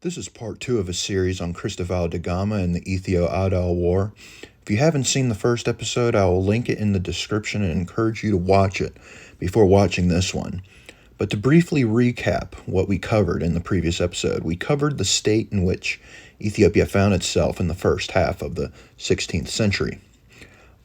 This is part 2 of a series on Cristobal da Gama and the Ethio-Adal War. If you haven't seen the first episode, I will link it in the description and encourage you to watch it before watching this one. But to briefly recap what we covered in the previous episode, we covered the state in which Ethiopia found itself in the first half of the 16th century.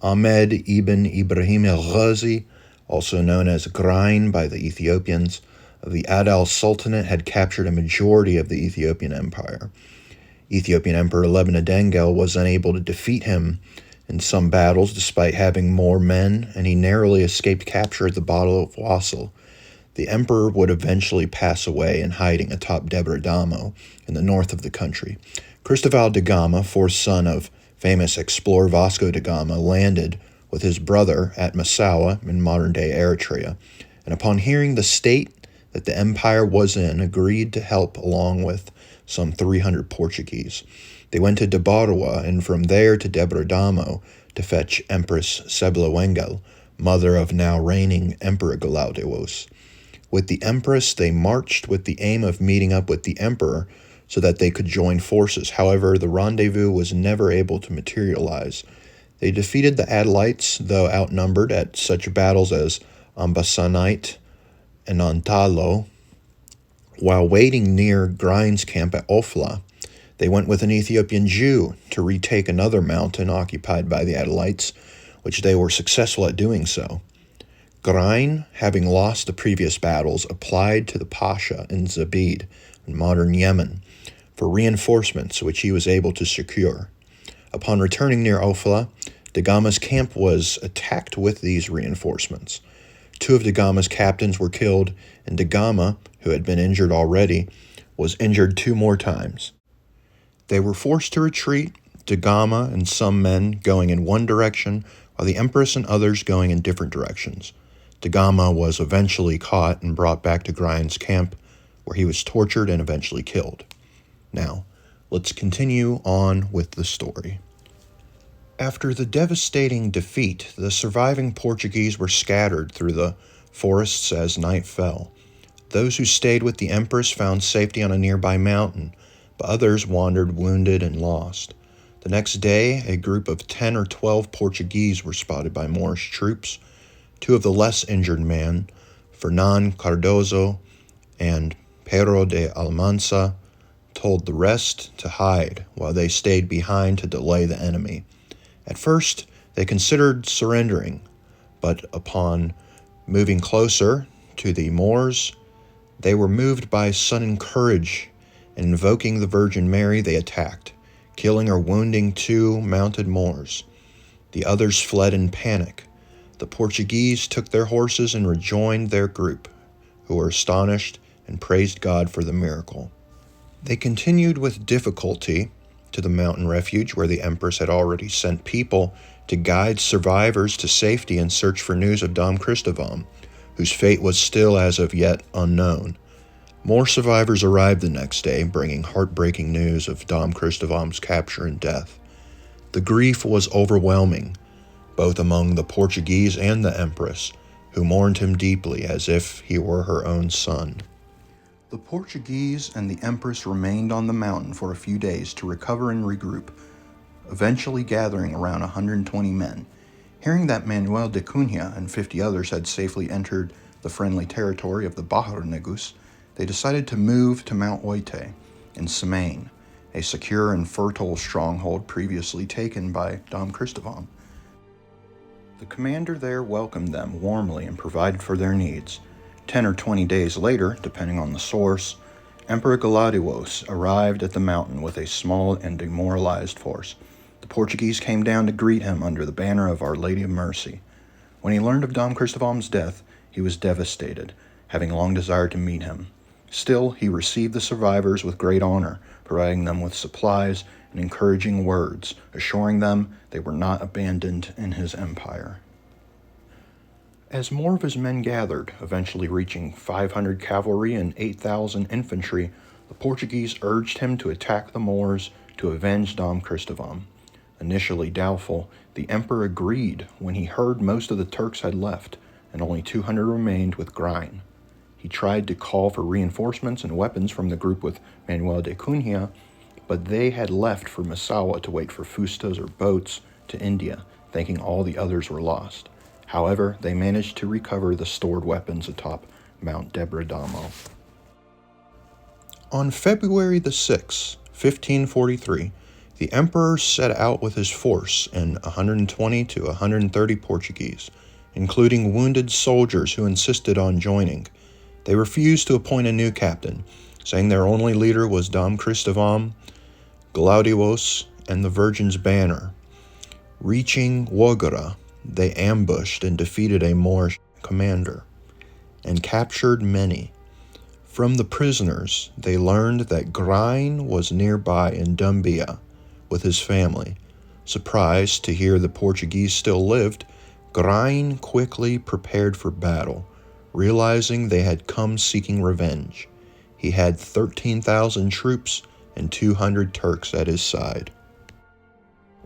Ahmed ibn Ibrahim al-Ghazi, also known as Gragn by the Ethiopians, of the Adal Sultanate had captured a majority of the Ethiopian Empire. Ethiopian Emperor Lebenadengel was unable to defeat him in some battles despite having more men, and he narrowly escaped capture at the Battle of Wassel. The emperor would eventually pass away in hiding atop Debre Damo in the north of the country. Cristobal da Gama, fourth son of famous explorer Vasco da Gama, landed with his brother at Massawa in modern-day Eritrea, and upon hearing the state that the empire was in, agreed to help along with some 300 Portuguese. They went to Dabarwa and from there to Debre Damo to fetch Empress Sebelewengel, mother of now reigning Emperor Galaudios. With the empress, they marched with the aim of meeting up with the emperor so that they could join forces. However, the rendezvous was never able to materialize. They defeated the Adalites, though outnumbered at such battles as Abyssinia and Antalo. While waiting near Gragn's camp at Ofla, they went with an Ethiopian Jew to retake another mountain occupied by the Adalites, which they were successful at doing so. Gragn, having lost the previous battles, applied to the Pasha in Zabid, in modern Yemen, for reinforcements which he was able to secure. Upon returning near Ofla, da Gama's camp was attacked with these reinforcements. 2 of da Gama's captains were killed, and da Gama, who had been injured already, was injured 2 more times. They were forced to retreat, da Gama and some men going in one direction, while the empress and others going in different directions. Da Gama was eventually caught and brought back to Gragn's camp, where he was tortured and eventually killed. Now, let's continue on with the story. After the devastating defeat, the surviving Portuguese were scattered through the forests as night fell. Those who stayed with the empress found safety on a nearby mountain, but others wandered wounded and lost. The next day, a group of 10 or 12 Portuguese were spotted by Moorish troops. 2 of the less injured men, Fernán Cardozo and Pedro de Almansa, told the rest to hide while they stayed behind to delay the enemy. At first, they considered surrendering, but upon moving closer to the Moors, they were moved by sudden courage, and invoking the Virgin Mary, they attacked, killing or wounding 2 mounted Moors. The others fled in panic. The Portuguese took their horses and rejoined their group, who were astonished and praised God for the miracle. They continued with difficulty to the mountain refuge where the empress had already sent people to guide survivors to safety and search for news of Dom Christovam, whose fate was still as of yet unknown. More survivors arrived the next day, bringing heartbreaking news of Dom Christovam's capture and death. The grief was overwhelming, both among the Portuguese and the empress, who mourned him deeply as if he were her own son. The Portuguese and the empress remained on the mountain for a few days to recover and regroup, eventually gathering around 120 men. Hearing that Manuel de Cunha and 50 others had safely entered the friendly territory of the Bahar Negus, they decided to move to Mount Whiteway in Semaine, a secure and fertile stronghold previously taken by Dom Christovam. The commander there welcomed them warmly and provided for their needs. 10 or 20 days later, depending on the source, Emperor Galaudios arrived at the mountain with a small and demoralized force. The Portuguese came down to greet him under the banner of Our Lady of Mercy. When he learned of Dom Christovam's death, he was devastated, having long desired to meet him. Still, he received the survivors with great honor, providing them with supplies and encouraging words, assuring them they were not abandoned in his empire. As more of his men gathered, eventually reaching 500 cavalry and 8,000 infantry, the Portuguese urged him to attack the Moors to avenge Dom Christovam. Initially doubtful, the emperor agreed when he heard most of the Turks had left, and only 200 remained with Gragn. He He tried to call for reinforcements and weapons from the group with Manuel de Cunha, but they had left for Massawa to wait for fustas or boats to India, thinking all the others were lost. However, they managed to recover the stored weapons atop Mount Debradamo. On February the 6th, 1543, the emperor set out with his force and 120 to 130 Portuguese, including wounded soldiers who insisted on joining. They refused to appoint a new captain, saying their only leader was Dom Cristovam, Glaudios, and the Virgin's Banner. Reaching Wogara, they ambushed and defeated a Moorish commander, and captured many. From the prisoners, they learned that Gragn was nearby in Dumbia with his family. Surprised to hear the Portuguese still lived, Gragn quickly prepared for battle, realizing they had come seeking revenge. He had 13,000 troops and 200 Turks at his side.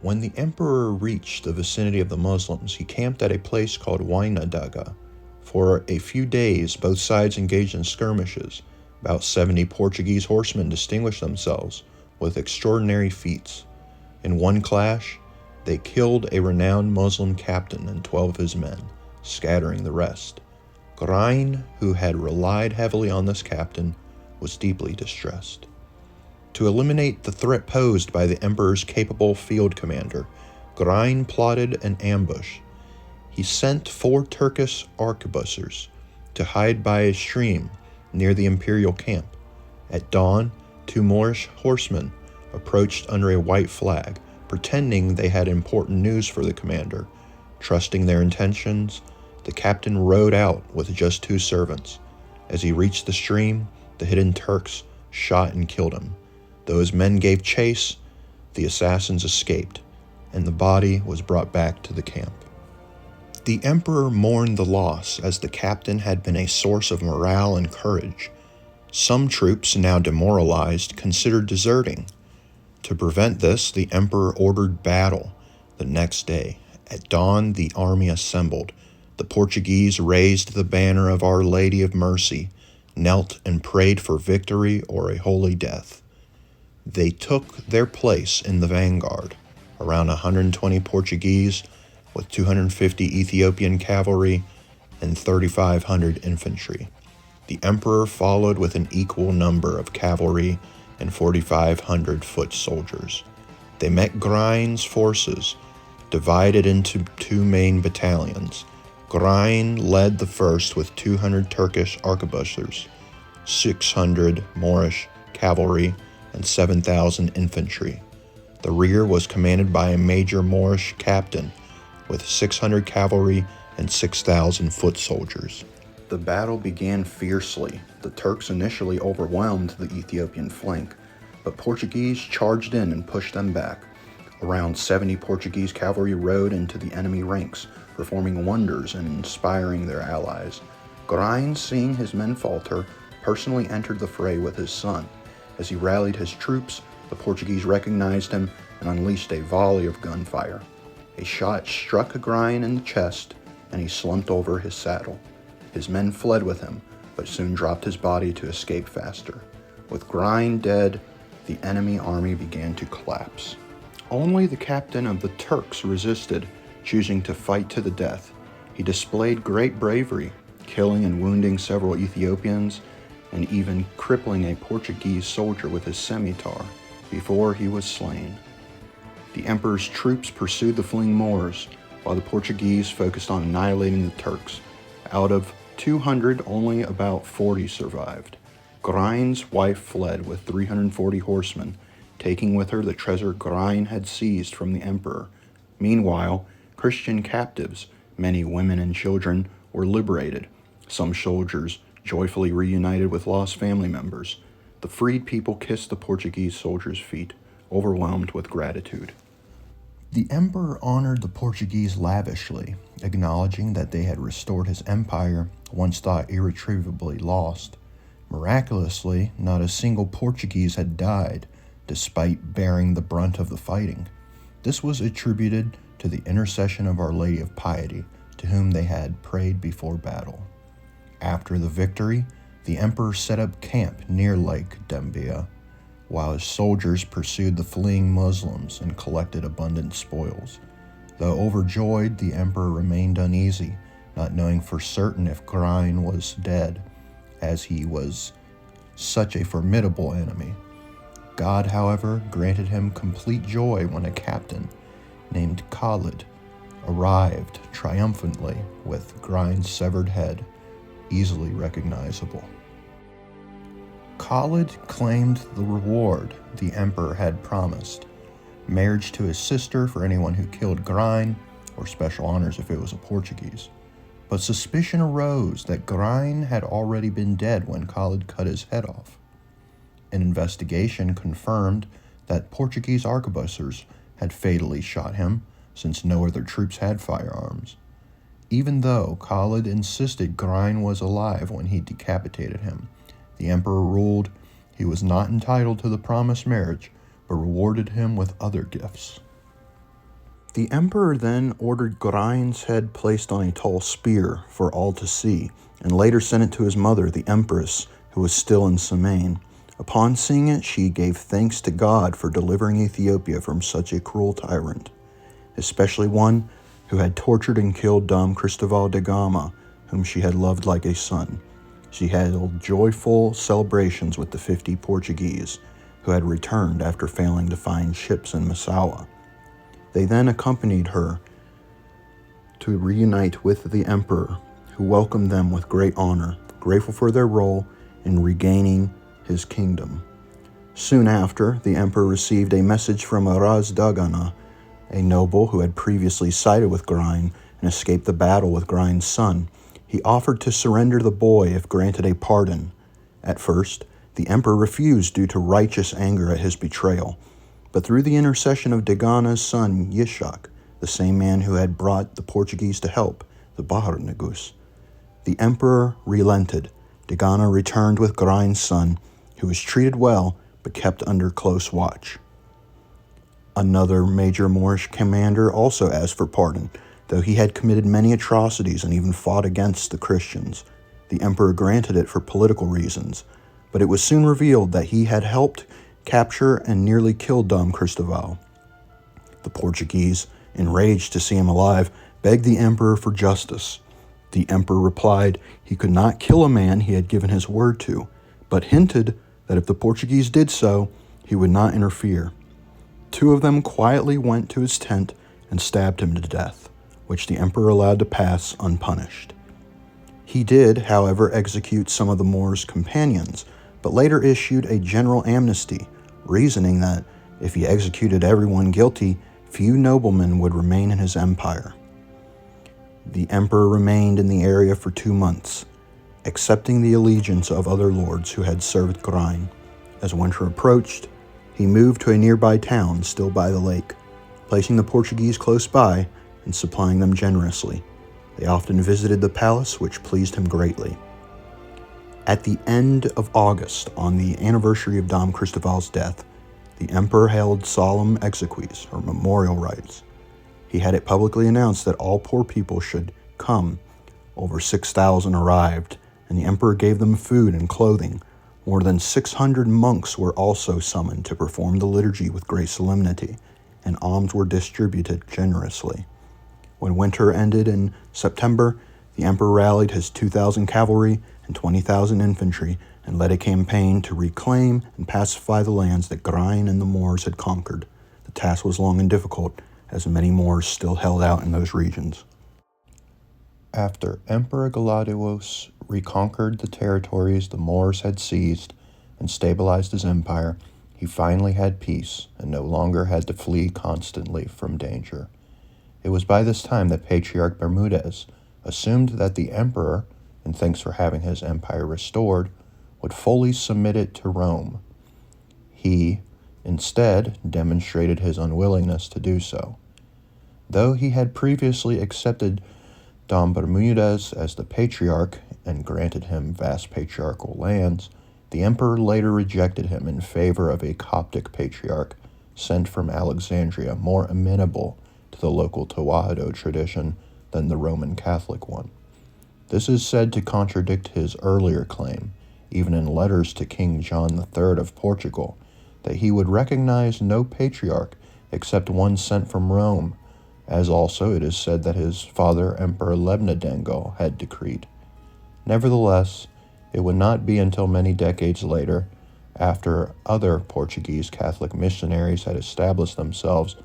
When the emperor reached the vicinity of the Muslims, he camped at a place called Wainadaga. For a few days, both sides engaged in skirmishes. About 70 Portuguese horsemen distinguished themselves with extraordinary feats. In one clash, they killed a renowned Muslim captain and 12 of his men, scattering the rest. Gragn, who had relied heavily on this captain, was deeply distressed. To eliminate the threat posed by the emperor's capable field commander, Gragn plotted an ambush. He sent 4 Turkish arquebusiers to hide by a stream near the imperial camp. At dawn, 2 Moorish horsemen approached under a white flag, pretending they had important news for the commander. Trusting their intentions, the captain rode out with just 2 servants. As he reached the stream, the hidden Turks shot and killed him. Though his men gave chase, the assassins escaped, and the body was brought back to the camp. The emperor mourned the loss, as the captain had been a source of morale and courage. Some troops, now demoralized, considered deserting. To prevent this, the emperor ordered battle the next day. At dawn, the army assembled. The Portuguese raised the banner of Our Lady of Mercy, knelt and prayed for victory or a holy death. They took their place in the vanguard, around 120 Portuguese, with 250 Ethiopian cavalry and 3,500 infantry. The emperor followed with an equal number of cavalry and 4,500 foot soldiers. They met Gragn's forces, divided into 2 main battalions. Gragn led the first with 200 Turkish arquebusiers, 600 Moorish cavalry, and 7,000 infantry. The rear was commanded by a major Moorish captain with 600 cavalry and 6,000 foot soldiers. The battle began fiercely. The Turks initially overwhelmed the Ethiopian flank, but Portuguese charged in and pushed them back. Around 70 Portuguese cavalry rode into the enemy ranks, performing wonders and inspiring their allies. Gragn, seeing his men falter, personally entered the fray with his son. As he rallied his troops, the Portuguese recognized him and unleashed a volley of gunfire. A shot struck Gragn in the chest, and he slumped over his saddle. His men fled with him, but soon dropped his body to escape faster. With Gragn dead, the enemy army began to collapse. Only the captain of the Turks resisted, choosing to fight to the death. He displayed great bravery, killing and wounding several Ethiopians, and even crippling a Portuguese soldier with his scimitar before he was slain. The emperor's troops pursued the fleeing Moors, while the Portuguese focused on annihilating the Turks. Out of 200, only about 40 survived. Gragn's wife fled with 340 horsemen, taking with her the treasure Gragn had seized from the emperor. Meanwhile, Christian captives, many women and children, were liberated. Some soldiers joyfully reunited with lost family members. The freed people kissed the Portuguese soldiers' feet, overwhelmed with gratitude. The emperor honored the Portuguese lavishly, acknowledging that they had restored his empire, once thought irretrievably lost. Miraculously, not a single Portuguese had died, despite bearing the brunt of the fighting. This was attributed to the intercession of Our Lady of Piety, to whom they had prayed before battle. After the victory, the emperor set up camp near Lake Dembia, while his soldiers pursued the fleeing Muslims and collected abundant spoils. Though overjoyed, the emperor remained uneasy, not knowing for certain if Gragn was dead, as he was such a formidable enemy. God, however, granted him complete joy when a captain named Khalid arrived triumphantly with Gragn's severed head, easily recognizable. Khalid claimed the reward the emperor had promised: marriage to his sister for anyone who killed Gragn, or special honors if it was a Portuguese. But suspicion arose that Gragn had already been dead when Khalid cut his head off. An investigation confirmed that Portuguese arquebusiers had fatally shot him, since no other troops had firearms. Even though Khalid insisted Gragn was alive when he decapitated him, the emperor ruled he was not entitled to the promised marriage, but rewarded him with other gifts. The emperor then ordered Gragn's head placed on a tall spear for all to see, and later sent it to his mother, the empress, who was still in Semaine. Upon seeing it, she gave thanks to God for delivering Ethiopia from such a cruel tyrant, especially one who had tortured and killed Dom Cristóbal da Gama, whom she had loved like a son. She held joyful celebrations with the 50 Portuguese, who had returned after failing to find ships in Massawa. They then accompanied her to reunite with the emperor, who welcomed them with great honor, grateful for their role in regaining his kingdom. Soon after, the emperor received a message from Araz Dagana, a noble who had previously sided with Gragn and escaped the battle with Gragn's son. He offered to surrender the boy if granted a pardon. At first, the emperor refused due to righteous anger at his betrayal, but through the intercession of Dagana's son Yishak, the same man who had brought the Portuguese to help the Bahar Negus, the emperor relented. Dagana returned with Gragn's son, who was treated well but kept under close watch. Another major Moorish commander also asked for pardon, though he had committed many atrocities and even fought against the Christians. The emperor granted it for political reasons, but it was soon revealed that he had helped capture and nearly killed Dom Cristóbal. The Portuguese, enraged to see him alive, begged the emperor for justice. The emperor replied he could not kill a man he had given his word to, but hinted that if the Portuguese did so, he would not interfere. 2 of them quietly went to his tent and stabbed him to death, which the emperor allowed to pass unpunished. He did, however, execute some of the Moors' companions, but later issued a general amnesty, reasoning that if he executed everyone guilty, few noblemen would remain in his empire. The emperor remained in the area for 2 months, accepting the allegiance of other lords who had served Gragn. As winter approached, he moved to a nearby town still by the lake, placing the Portuguese close by and supplying them generously. They often visited the palace, which pleased him greatly. At the end of August, on the anniversary of Dom Cristóbal's death, the emperor held solemn exequies, or memorial rites. He had it publicly announced that all poor people should come. Over 6,000 arrived, and the emperor gave them food and clothing. More than 600 monks were also summoned to perform the liturgy with great solemnity, and alms were distributed generously. When winter ended in September, the emperor rallied his 2,000 cavalry and 20,000 infantry and led a campaign to reclaim and pacify the lands that Gragn and the Moors had conquered. The task was long and difficult, as many Moors still held out in those regions. After Emperor Galadios reconquered the territories the Moors had seized and stabilized his empire, he finally had peace and no longer had to flee constantly from danger. It was by this time that Patriarch Bermudez assumed that the emperor, in thanks for having his empire restored, would fully submit it to Rome. He, instead, demonstrated his unwillingness to do so. Though he had previously accepted Dom Bermudez as the patriarch and granted him vast patriarchal lands, the emperor later rejected him in favor of a Coptic patriarch sent from Alexandria, more amenable to the local Tewahedo tradition than the Roman Catholic one. This is said to contradict his earlier claim, even in letters to King John III of Portugal, that he would recognize no patriarch except one sent from Rome, as also it is said that his father, Emperor Lebnadengo, had decreed. Nevertheless, it would not be until many decades later, after other Portuguese Catholic missionaries had established themselves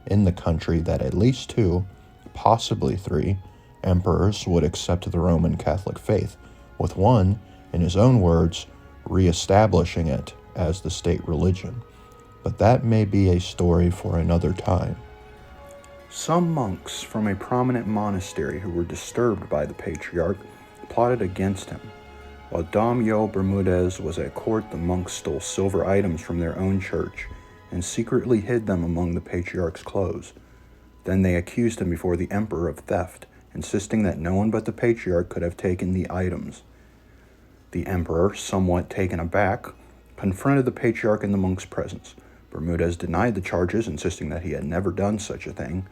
in the country, that at least 2, possibly 3, emperors would accept the Roman Catholic faith, with one, in his own words, re-establishing it as the state religion. But that may be a story for another time. Some monks from a prominent monastery who were disturbed by the patriarch plotted against him. While Dom Yo Bermudez was at court, the monks stole silver items from their own church and secretly hid them among the patriarch's clothes. Then they accused him before the emperor of theft, insisting that no one but the patriarch could have taken the items. The emperor, somewhat taken aback, confronted the patriarch in the monk's presence. Bermudez denied the charges, insisting that he had never done such a thing.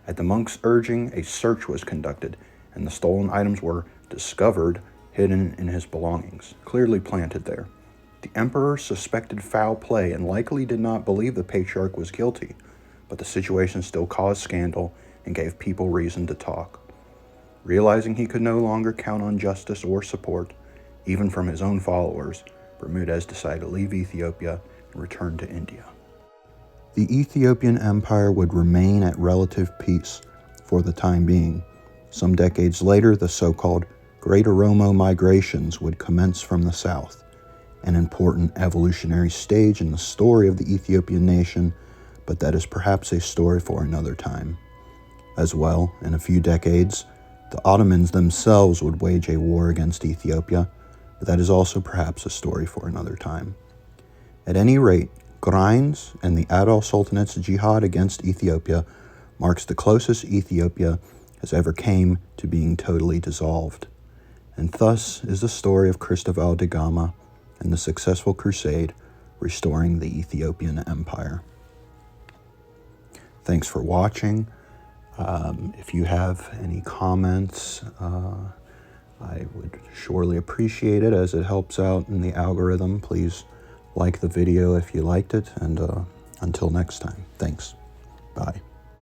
At the monk's urging, a search was conducted, and the stolen items were discovered hidden in his belongings, clearly planted there. The emperor suspected foul play and likely did not believe the patriarch was guilty, but the situation still caused scandal and gave people reason to talk. Realizing he could no longer count on justice or support, even from his own followers, Bermudez decided to leave Ethiopia and return to India. The Ethiopian Empire would remain at relative peace for the time being. Some decades later, the so-called Great Oromo migrations would commence from the south, an important evolutionary stage in the story of the Ethiopian nation, but that is perhaps a story for another time. As well, in a few decades, the Ottomans themselves would wage a war against Ethiopia, but that is also perhaps a story for another time. At any rate, Gragn's and the Adal Sultanate's jihad against Ethiopia marks the closest Ethiopia has ever came to being totally dissolved. And thus is the story of Cristobal da Gama and the successful crusade restoring the Ethiopian Empire. Thanks for watching. If you have any comments, I would surely appreciate it, as it helps out in the algorithm. Please like the video if you liked it, and until next time, thanks. Bye.